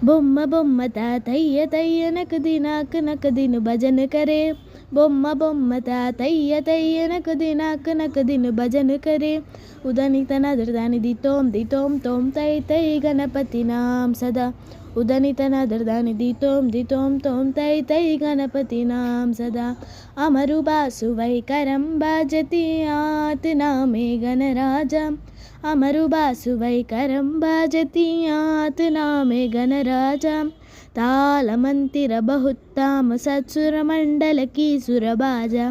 బొమ్మ బొమ్మ తాతయ్య తయ్య నకదిను భజన करे। బొమ్మ బొమ్మ తాతయ్య తయ్య నకదిను భజన करे। ఉదని తన దృదాని దితోం తోం తై తై గణపతి నాం సదా। ఉదని తన దృదాని దితోం తోం తై తై గణపతి నాం సదా। అమరు బాసు వైకరం బాజతి ఆత్ నామే గణరాజా। अमरु बासु वैकरं बाजति आत नामे गणराजा। तालमंतिर बहुत्ताम सत्सुरमंडल की सुरबाजा।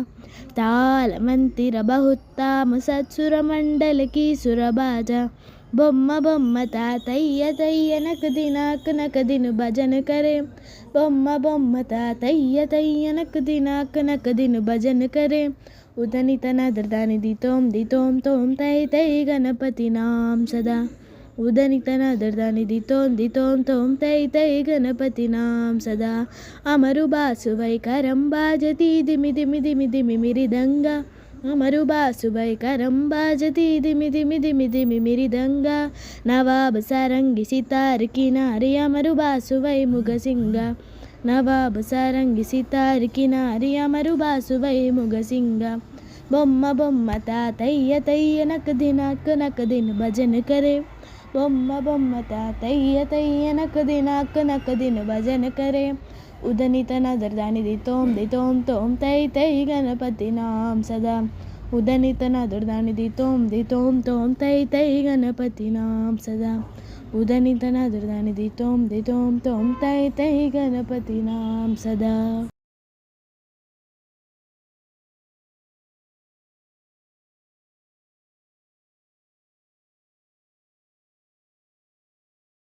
तालमंतिर बहुत्ताम सत्सुरमंडल की सुरबाजा। బొమ్మ బొమ్మ తాతయ్య తయ్య నకదిను భజన करे। బొమ్మ బొమ్మ తాతయ్య తయ్య నకదిను భజన करे। ఉదని తన దృదాని దితోం తోం తై తై గణపతి నాం సదా। ఉదని తన దృదాని దితోం తోం తై తై గణపతి నాం సదా। అమరు బాసు వైకరం బాజతి దిమి దిమి దిమి దిమి మిరిదంగా। అమరు బాసు వైకరం బాజతి దిమి దిమి దిమి దిమి మిరిదంగా। నవాబ్ సారంగి సితార్ కినారి అమరు బాసు వై ముగసింగ। నవాబ్ సారంగి సితార్ కినారి అమరు బాసు వై ముగసింగ। బొమ్మ బొమ్మ తాతయ్య తయ్య నకదిను భజన करे। బొమ్మ బొమ్మ తాతయ్య తయ్య నకదిను భజన करे। ఉదని తన దృదాని దితోం తోం తై తై గణపతి నాం సదా। ఉదని తన దృదాని దితోం తోం తై తై గణపతి నాం సదా। ఉదని తన దృదాని దితోం తోం తై తై గణపతి నాం సదా।